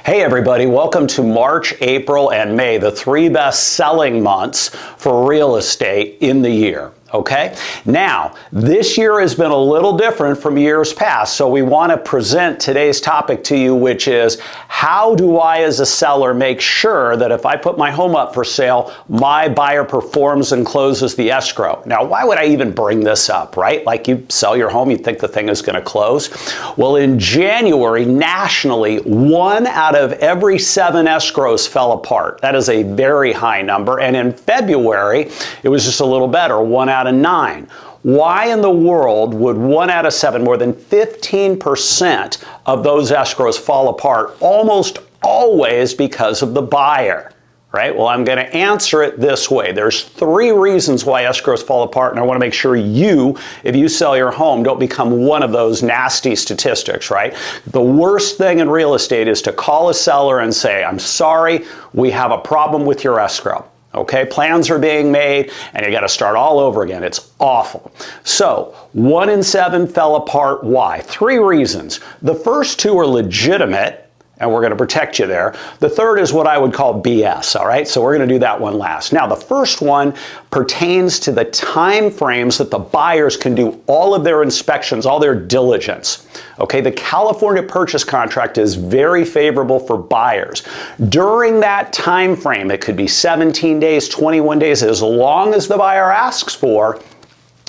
Hey everybody, welcome to March, April, and May, the three best selling months for real estate in the year. Okay? Now, this year has been a little different from years past, so we want to present today's topic to you, which is how do I as a seller make sure that if I put my home up for sale, my buyer performs and closes the escrow? Now, why would I even bring this up, right? Like, you sell your home, you think the thing is going to close. Well, in January, nationally, 1 out of every 7 escrows fell apart. That is a very high number. And in February, it was just a little better, 1 out of 9. Why in the world would 1 out of 7, more than 15% of those escrows fall apart? Almost always because of the buyer, right? Well, I'm going to answer it this way. There's 3 reasons why escrows fall apart, and I want to make sure you, if you sell your home, don't become one of those nasty statistics, right? The worst thing in real estate is to call a seller and say, I'm sorry, we have a problem with your escrow. Okay, plans are being made and you got to start all over again. It's awful. So 1 in 7 fell apart. Why? 3 reasons. The first 2 are legitimate, and we're going to protect you there. The third is what I would call BS, all right? So we're going to do that one last. Now, the first one pertains to the time frames that the buyers can do all of their inspections, all their diligence. Okay, the California purchase contract is very favorable for buyers. During that time frame, it could be 17 days, 21 days, as long as the buyer asks for,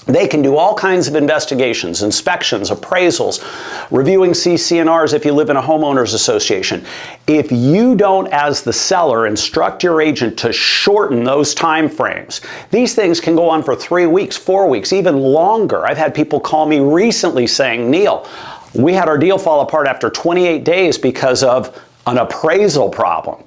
they can do all kinds of investigations, inspections, appraisals, reviewing CC&Rs if you live in a homeowners association. If you don't, as the seller, instruct your agent to shorten those time frames, these things can go on for 3 weeks, 4 weeks, even longer. I've had people call me recently saying, Neal, we had our deal fall apart after 28 days because of an appraisal problem.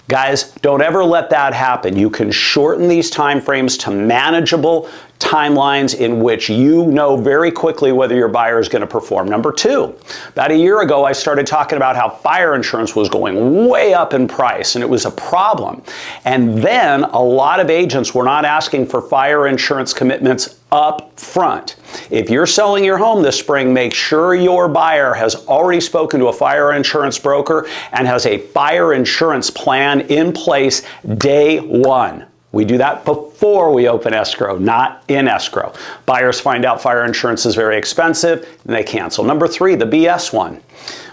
Guys, don't ever let that happen. You can shorten these time frames to manageable timelines in which you know very quickly whether your buyer is going to perform. Number 2, about a year ago, I started talking about how fire insurance was going way up in price, and it was a problem. And then a lot of agents were not asking for fire insurance commitments up front. If you're selling your home this spring, make sure your buyer has already spoken to a fire insurance broker and has a fire insurance plan in place day 1. We do that before we open escrow, not in escrow. Buyers find out fire insurance is very expensive and they cancel. Number 3, the BS one.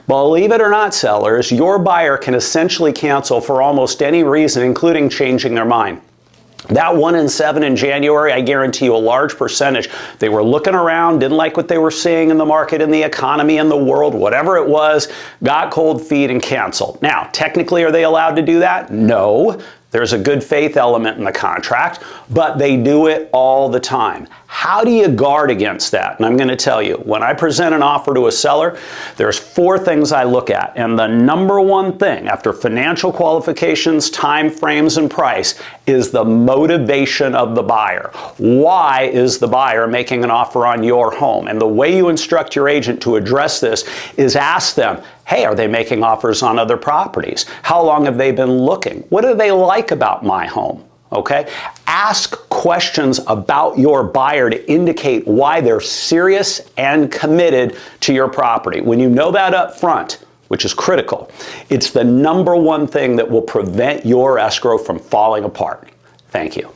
Believe it or not, sellers, your buyer can essentially cancel for almost any reason, including changing their mind. That 1 in 7 in January, I guarantee you a large percentage, they were looking around, didn't like what they were seeing in the market, in the economy, in the world, whatever it was, got cold feet and canceled. Now, technically, are they allowed to do that? No. There's a good faith element in the contract, but they do it all the time. How do you guard against that? And I'm going to tell you, when I present an offer to a seller, there's 4 things I look at. And the number 1 thing, after financial qualifications, time frames, and price, is the motivation of the buyer. Why is the buyer making an offer on your home? And the way you instruct your agent to address this is ask them, hey, are they making offers on other properties? How long have they been looking? What do they like about my home? Okay? Ask questions about your buyer to indicate why they're serious and committed to your property. When you know that up front, which is critical, it's the number 1 thing that will prevent your escrow from falling apart. Thank you.